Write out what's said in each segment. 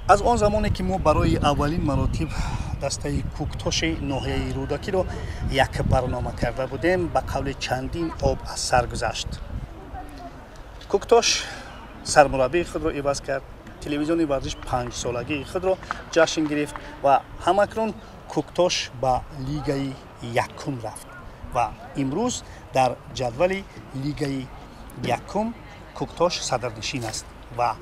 аз он замоне ки мо барои аввалин маротиб дастаи куктоши ноҳияи рӯдакиро як барнома карда будем, ба қавли чандин об аз сар гузашт. Куктош сармураббии худро иваз кард, телевизиони варзиш 5-солагии худро ҷашн гирифт ва ҳамакнун Куктош ба лигаи якум рафт ва имрӯз дар ҷадвали лигаи якум Куктош садарнишин аст ва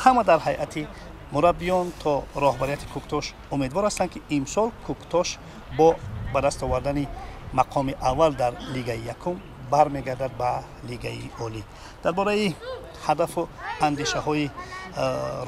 ҳама дар ҳайати мураббиён то роҳбарияти Куктош умедвор ҳастанд ки имсол Куктош бо ба даст овардани мақоми аввал дар лигаи якум бармегардад ба лигаи олӣ. Дар бораи ҳадафу андешаҳои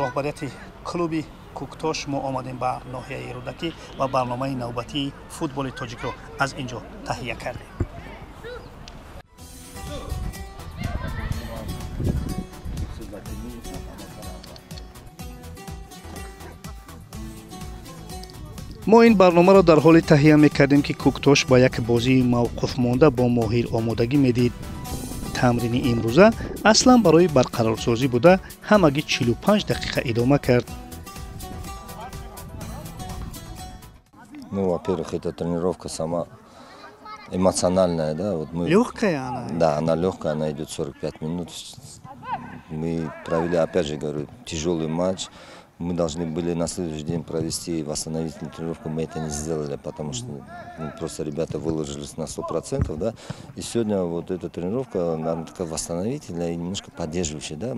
роҳбарияти клуби Куктош мо омадем ба ноҳияи рӯдакӣ ва барномаи навбатии футболи тоҷикро аз ин ҷо таҳия кардем. мо ин барномаро дар ҳоли таҳия мекардем ки Куктош ба як бозии мавқуфмонда бо Моҳир омодагӣ медид. тамрини имрӯза аслан барои барқарорсозӣ буда ҳамагӣ 45 дақиқа идома кард. Ну, во-первых, эта тренировка сама эмоциональная, да? Вот мы... Легкая она? Да, она легкая, она идет 45 минут. Мы провели, опять же говорю, тяжелый матч. Мы должны были на следующий день провести восстановительную тренировку, мы это не сделали, потому что просто ребята выложились на 100%, да. И сегодня вот эта тренировка, она такая восстановительная и немножко поддерживающая, да.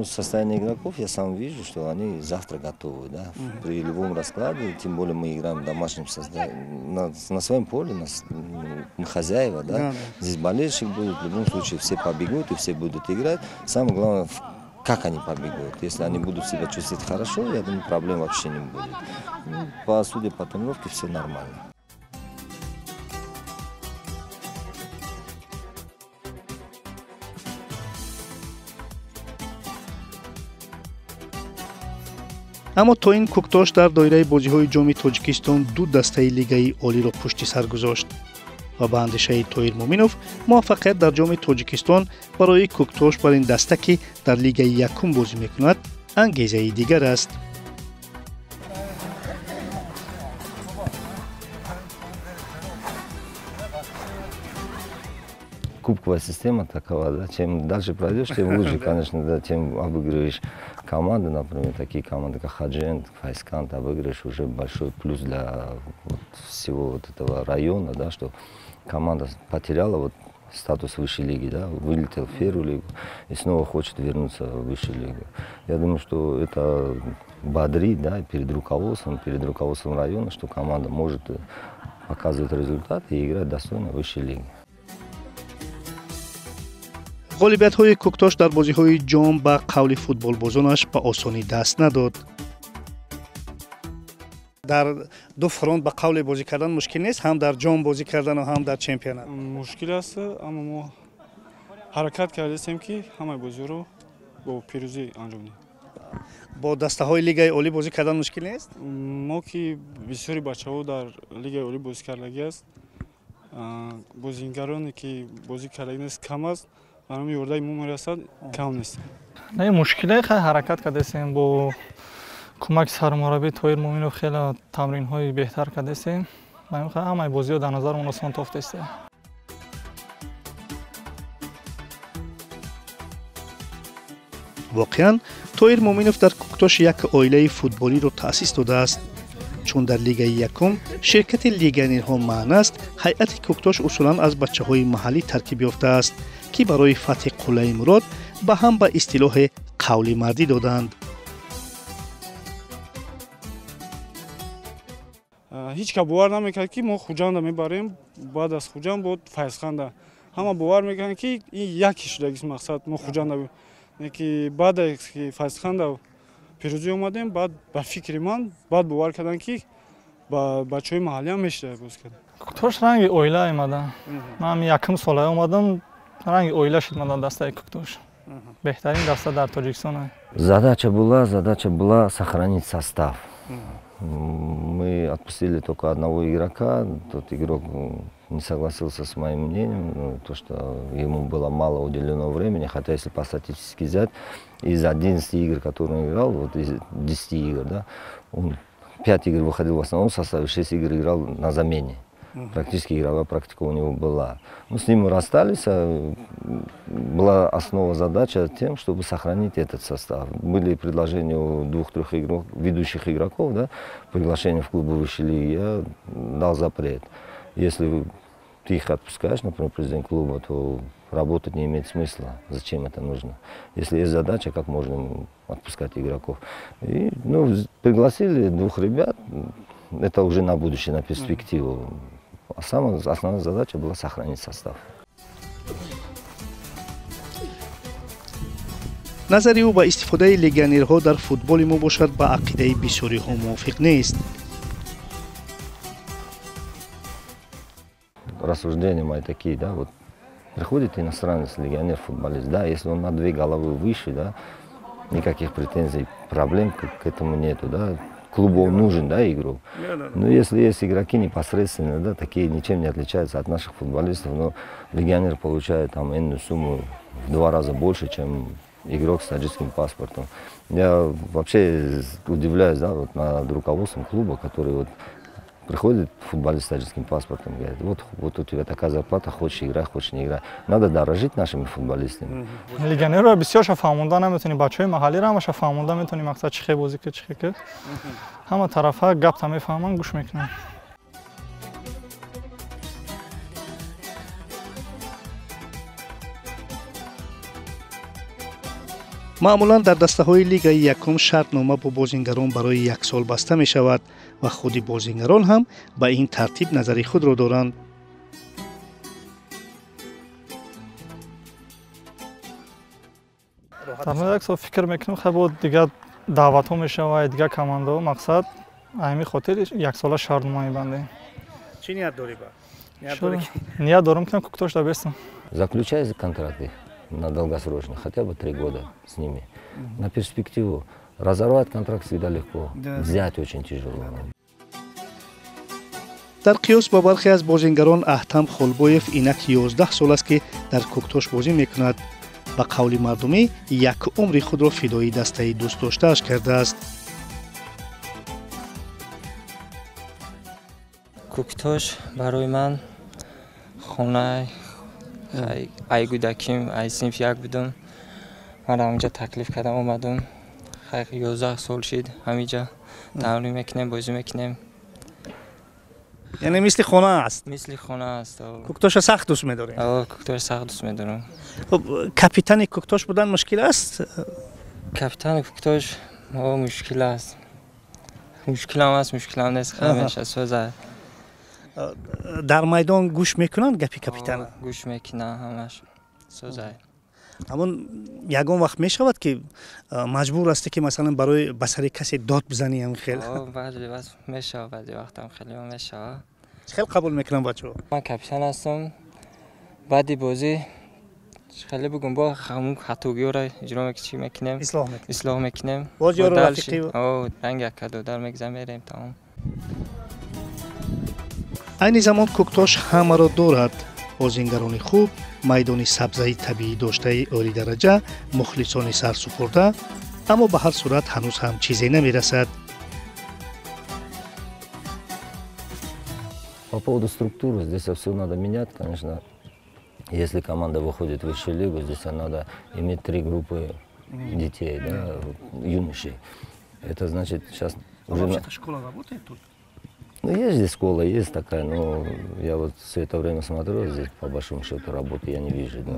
Состояние игроков я сам вижу, что они завтра готовы, да. При любом раскладе, тем более мы играем в домашнем создании, на своем поле, мы хозяева, да. Здесь болельщик будет, в любом случае все побегут и все будут играть. Самое главное, как они побегут. Если они будут себя чувствовать хорошо, я думаю, проблем вообще не будет. По судя по тренировке, все нормально. аммо то ин Куктош дар доираи бозиҳои ҷоми Тоҷикистон ду дастаи лигаи олиро пушти сар гузошт ва ба андешаи Тоир Муъминов муваффақият дар ҷоми Тоҷикистон барои Куктош бар ин даста ки дар лигаи якум бозӣ мекунад ангезаи дигар аст. Кубковая система такова, да, чем дальше пройдешь, тем лучше, конечно, да, тем обыгрываешь команды, например, такие команды, как Хаджент, Файскант, обыгрываешь уже большой плюс для всего вот этого района, да, что команда потеряла вот статус высшей лиги, да, вылетел в первую лигу и снова хочет вернуться в высшую лигу. Я думаю, что это бодрит, да, перед руководством района, что команда может показывать результаты и играть достойно в высшей лиге. ғолибиятҳои Куктош дар бозиҳои ҷом ба қавли футболбозонаш ба осонӣ даст надод. дар ду фронт ба қавле бозӣ кардан мушкил нест, ҳам дар ҷом бозӣ кардану ҳам дар чемпионат. Мушкил аст, аммо мо ҳаракат кардем ки ҳамаи бозиҳоро бо пирӯзӣ анҷом диҳем. бо дастаҳои лигаи олӣ бозӣ кардан мушкил нест? Мо ки бисёри бачаҳо дар лигаи олӣ бозӣ кардагӣ аст, бозигароне ки бозӣ кардагӣ нест кам аст, барои ёрдаи мо мерасад кам нест. Не мушкиле хай ҳаракат кардесем бо кӯмаки сармураббӣ Тоир Муъминов хеле тамринҳои беҳтар кардесем. Ман ҳамаи бозиҳо дар назармон осон тофтесем. воқеан Тоир Муъминов дар Куктош як оилаи футболиро таъсис додааст. чун дар лигаи якум ширкати легионерҳо маън аст, ҳайати Куктош усулан аз бачаҳои маҳаллӣ таркиб ёфтааст ки барои фатҳи қуллаи Мурод ба ҳам ба истилоҳи қавли мардӣ доданд. ҳеҷ ка бовар намекард ки мо Хуҷанда мебарем, баъд аз Хуҷанд бод Файзханда. Ҳама бовар мекарданд ки ин яке шудагист мақсад мо Хуҷанда ки баъд аз ки Файзханда пирӯзӣ омадем, баъд ба фикри ман баъд бовар карданд ки ба бачаҳои маҳаллӣ ҳам мешавад боз кард. Куктош ранги оила омада. Ман якум сола омадам, ранги оила шуд ман дар дастаи Куктош. Беҳтарин даста дар Тоҷикистон. Задача была сохранить состав. Мы отпустили только одного игрока, тот игрок не согласился с моим мнением, ну, то, что ему было мало уделено времени, хотя если по статистике взять, из 11 игр, которые он играл, вот из 10 игр, да, он 5 игр выходил в основном составе, 6 игр играл на замене. Практически игровая практика у него была. Ну, с ним мы расстались, была основа задача тем, чтобы сохранить этот состав. Были предложения у 2-3 ведущих игроков, да, приглашение в клубы высшей лиги, я дал запрет. Если ты их отпускаешь, например, президент клуба, то работать не имеет смысла. Зачем это нужно? Если есть задача, как можно отпускать игроков? И, ну, пригласили 2 ребят, это уже на будущее, на перспективу. А основная задача была сохранить состав. назари ӯ ба истифодаи легионерҳо дар футболи мо бошад ба ақидаи бисёриҳо мувофиқ нест. Рассуждения мои такие, да, вот приходит иностранец, легионер, футболист, да, если он на 2 головы выше, да, никаких претензий, проблем к этому нету, да. Клубу нужен, да, игрок. Но если есть игроки непосредственно, да, такие ничем не отличаются от наших футболистов, но легионер получает там энную сумму в 2 раза больше, чем игрок с таджикским паспортом. Я вообще удивляюсь, да, вот над руководством клуба, который вот приходит футболист с таджикским паспортом, говорит, вот у тебя такая зарплата, хочешь играй, хочешь не играй. Надо дорожить нашими футболистами. Легионерро бисёр фаҳмонда наметони, бачаҳои маҳаллиро ҳамаша фаҳмонда метони, мақсад чӣ хел бозӣ кард, чӣ хел кард. Ҳама тарафа гапта мефаҳманд, гӯш мекунанд. маъмулан дар дастаҳои лигаи якум шартнома бо бозингарон барои 1 сол баста мешавад ва худи бозингарон ҳам ба ин тартиб назари худро доранд. дар муддати 1 сол фикр мекунем, хеле дигар даъватҳо мешавад, дигар командаҳо, мақсад ҳамин хотир 1 сола шартнома мебандем. Чӣ ният дорӣ ба? Ният дорам ки Коктош добестам. Заключай контракты на долгосрочно, хотя бы 3 года с ними. На перспективу. Разорвать контракт всегда легко, взять очень тяжело. дар қиёс ба бархе аз бозингарон Аҳтам Холбоев инак 11 сол аст ки дар Коктош бозӣ мекунад. ба қавли мардумӣ як умри худро фидои дастаи дӯстдоштааш кардааст. Коктош барои ман хона ай кӯдаким, ай синф як будам. Ман ҳаминҷа таклиф кардам омадам. 11 сол шид ҳаминҷа тамрин мекунем, бозӣ мекунем. яъне мисли хона аст. Мисли хона аст. Коктоша сахт дӯст медорем. Коктош сахт дӯст медорам. капитани Коктош будан мушкил аст? Капитани Коктош мушкил аст. Мушкилам аст, мушкилам нест, ҳамеша сӯзад. дар майдон гӯш мекунанд гапи капитана? Гӯш мекунанд ҳамаш сӯзад. ҳамон ягон вақт мешавад ки маҷбур асте ки масалан барои ба сари касе дод бизанӣ ҳам хел? баъзе вақт мешавад, баъзе вақтам хеле мешавад. чӣ хел қабул мекунанд бачаҳо? ман капитан ҳастам. баъди бозӣ хеле бугум бо ҳамун хатогиёро иҷро чӣ мекунем? ислоҳ мекунем. боз ёру рафиқи ранг якаду мегза мерем тамом. айни замон Коктош ҳамаро дорад. бозингарони хуб, майдони сабзаи табиӣ доштаи олидараҷа, мухлисони сарсупурда, аммо ба ҳар сурат ҳанӯз ҳам чизе намерасад. По поводу структуры, здесь все надо менять, конечно. Если команда выходит в высшую лигу, здесь надо иметь 3 группы детей, да, юношей. Это значит сейчас уже... Вообще-то школа работает тут? Ну, есть здесь школа, есть такая, но я вот все это время смотрю, здесь по большому счету работы я не вижу. Да.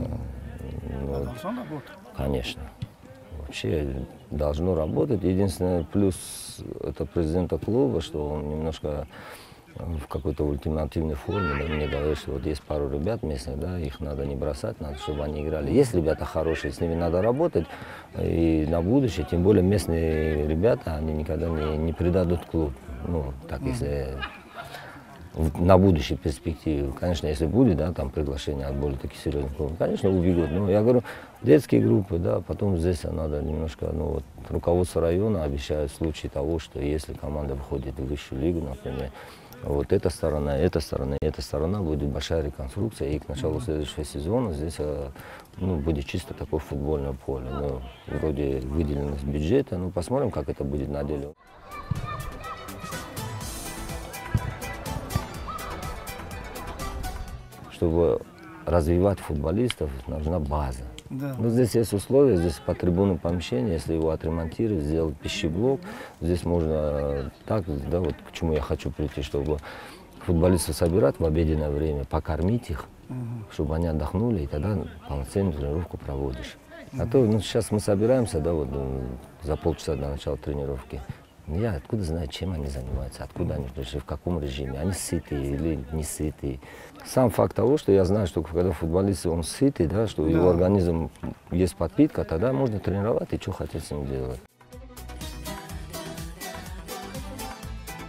А должно работать? Конечно. Вообще должно работать. Единственный плюс это президента клуба, что он немножко в какой-то ультимативной форме, да, мне говорит, что вот есть пару ребят местных, да, их надо не бросать, надо, чтобы они играли. Есть ребята хорошие, с ними надо работать и на будущее, тем более местные ребята, они никогда не предадут клуб. Ну, так, если на будущей перспективе, конечно, если будет, да, там приглашение от более таких серьезных клубов, конечно, убегут. Но я говорю, детские группы, да, потом здесь надо немножко, ну, вот, руководство района обещает в случае того, что если команда выходит в высшую лигу, например, Вот эта сторона, эта сторона будет большая реконструкция. И к началу следующего сезона здесь будет чисто такое футбольное поле. Ну, вроде выделено с бюджета. Ну, посмотрим, как это будет на деле. Чтобы развивать футболистов, нужна база. Да. Ну, здесь есть условия, здесь по трибунным помещениям, если его отремонтировать, сделать пищеблок, здесь можно так, да, вот к чему я хочу прийти, чтобы футболистов собирать в обеденное время, покормить их, чтобы они отдохнули, и тогда полноценную тренировку проводишь. А то сейчас мы собираемся, да, вот за полчаса до начала тренировки. Я откуда знаю, чем они занимаются, откуда они пришли, в каком режиме, они сытые или не сытые. Сам факт того, что я знаю, что когда футболист он сытый, да, что его организм есть подпитка, тогда можно тренировать и что хотеть с ним делать.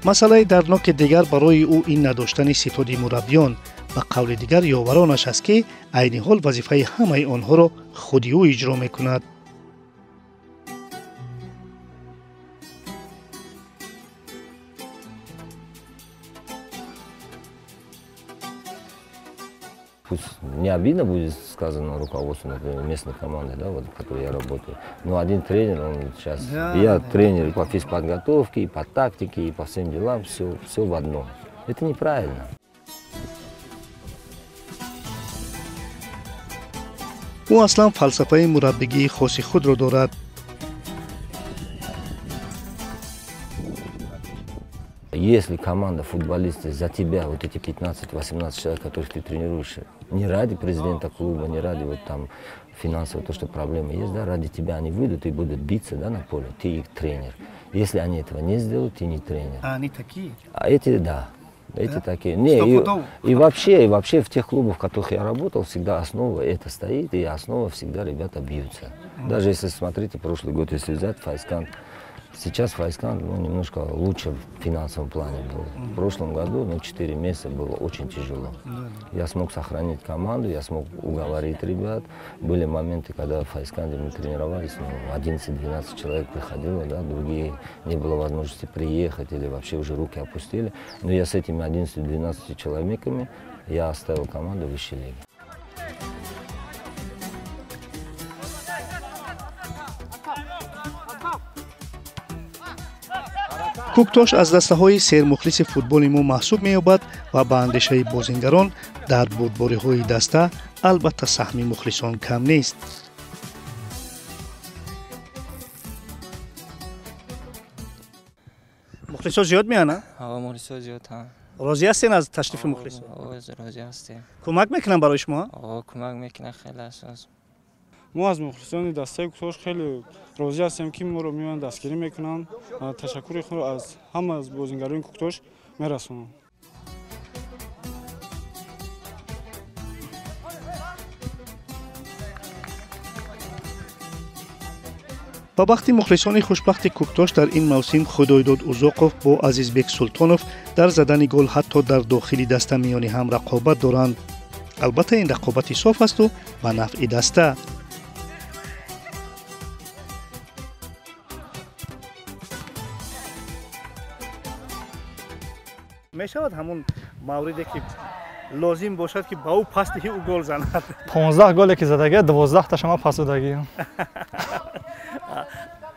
масъалаи дарноки дигар барои ӯ ин надоштани ситоди мураббиён ба қавли дигар ёваронаш аст ки айни ҳол вазифаи ҳамаи онҳоро худи ӯ иҷро мекунад. Пусть не обидно будет сказано руководству, например, местной команды, да, вот, в которой я работаю. Но один тренер, он сейчас, я тренер и по физподготовке, и по тактике, и по всем делам, все в одном. Это неправильно. ӯ аслан фалсафаи мураббигии хоси худро дорад. Если команда, футболисты за тебя, вот эти 15-18 человек, которых ты тренируешь, не ради президента клуба, не ради вот там финансового, то, что проблемы есть, да, ради тебя они выйдут и будут биться, да, на поле, ты их тренер. Если они этого не сделают, ты не тренер. А они такие? А эти, да. Эти такие. Не, и вообще в тех клубах, в которых я работал, всегда основа это стоит, и основа всегда ребята бьются. Даже если смотрите, прошлый год, если взять Файскан, сейчас Файскан немножко лучше в финансовом плане был. В прошлом году 4 месяца было очень тяжело. Я смог сохранить команду, я смог уговорить ребят. Были моменты, когда в Файсканде мы тренировались, 11-12 человек приходило, да, другие не было возможности приехать или вообще уже руки опустили. Но я с этими 11-12 человеками я оставил команду в высшей лиге. куктош аз дастаҳои сермухлиси футболи мо маҳсуб меёбад ва ба андешаи бозингарон дар бурдбориҳои даста албатта саҳми мухлисон кам нест. мухлисо зиёд меяна? мухлисо зиёд розӣ ҳастен аз ташрифи мухлисо? розӣ ҳастем. кӯмак мекунанд барои шумо? кӯмак мекунад хеле асос. мо аз мухлисони дастаи куктош хеле розӣ ҳастем ки моро меоянд дастгирӣ мекунанд. ташаккури худро аз ҳама аз бозингарони куктош мерасонам. ба бахти мухлисони хушбахти куктош дар ин мавсим худоидод узоқов бо азизбек султонов дар задани гол ҳатто дар дохили даста миёни ҳам рақобат доранд. албатта ин рақобати соф асту ба нафъи даста. мешавад ҳамон мавриде ки лозим бошад ки ба ӯ пас диҳӣ ӯ гол занад. 15 голе ки задагия 12 та шама пас додагия.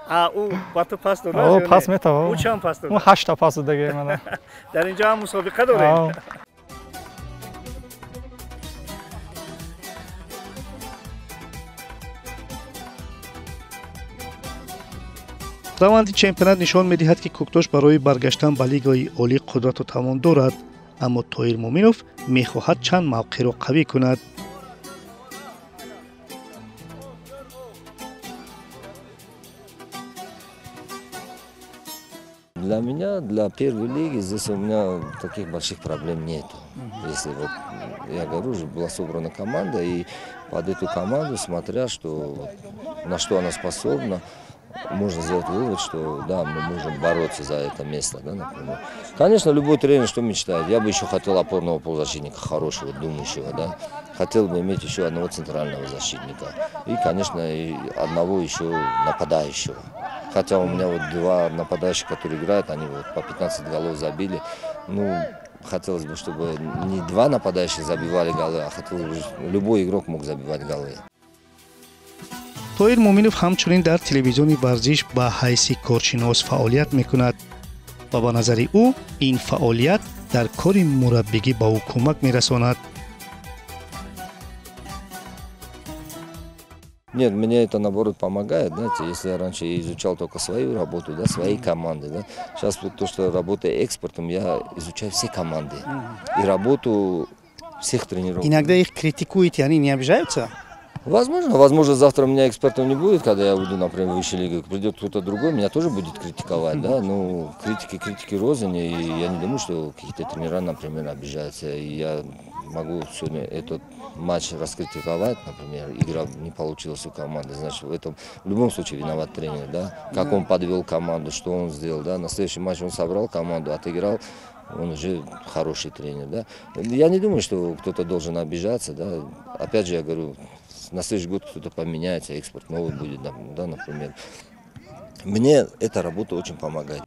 ӯ ба ту пас додад? О, пас метава. ӯ чанд пас додад? ӯ 8 та пас додагия мана. дар инҷо ҳам мусобиқа дорем. раванди чемпионат нишон медиҳад ки куктош барои баргаштан ба лигаи олӣ қудрату тавон дорад, аммо Тоир Муъминов мехоҳад чанд мавқеъро қавӣ кунад. Для меня, для первой лиги, здесь у меня таких больших проблем нет. Если вот, я говорю, уже была собрана команда, и под эту команду, смотря, на что она способна, можно сделать вывод, что да, мы можем бороться за это место, да, например. Конечно, любой тренер что мечтает? Я бы еще хотел опорного полузащитника, хорошего, думающего, да. Хотел бы иметь еще одного центрального защитника. И, конечно, и одного еще нападающего. Хотя у меня вот 2 нападающих, которые играют, они вот по 15 голов забили. Ну, хотелось бы, чтобы не два нападающих забивали голы, а хотелось бы, любой игрок мог забивать голы. тоир муъминов ҳамчунин дар телевизиони варзиш ба ҳайси коршинос фаъолият мекунад ва ба назари ӯ ин фаъолият дар кори мураббигӣ ба ӯ кӯмак мерасонад. Нет, мне это наоборот помогает, знаете, если я раньше изучал только свою работу, да, свои команды, да, сейчас вот то, что работая экспортом, я изучаю все команды и работу всех тренеров. Иногда их критикуете, они не обижаются? Возможно, завтра у меня экспертов не будет, когда я уйду, например, в высшую лигу, придет кто-то другой, меня тоже будет критиковать, да, ну, критики рознь, и я не думаю, что какие-то тренера, например, обижаются, и я могу сегодня этот матч раскритиковать, например, игра не получилась у команды, значит, в любом случае виноват тренер, да, как он подвел команду, что он сделал, да, на следующий матч он собрал команду, отыграл, он уже хороший тренер, да. Я не думаю, что кто-то должен обижаться, да, опять же, я говорю, на следующий год кто-то поменяется, экспорт новый будет, да, например. Мне эта работа очень помогает.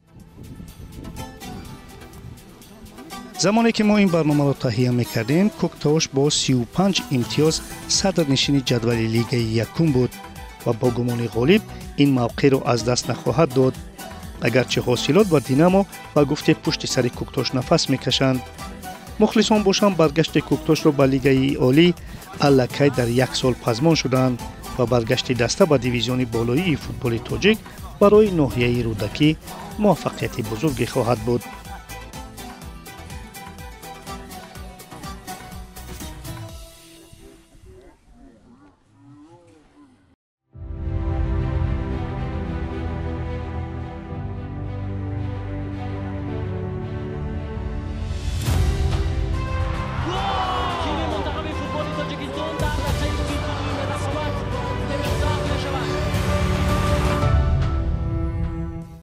замоне ки мо ин барномаро таҳия мекардем, куктош бо 35 имтиёз садрнишини ҷадвали лигаи якум буд ва бо гумони ғолиб ин мавқеъро аз даст нахоҳад дод. агарчи ҳосилот ба динамо ба гуфте пушти сари куктош нафас мекашанд. мухлисон бошанд баргашти куктошро ба лигаи олӣ аллакай дар як сол пазмон шуданд ва баргашти даста ба дивизиони болоии футболи тоҷик барои ноҳияи рӯдакӣ муваффақияти бузурге хоҳад буд.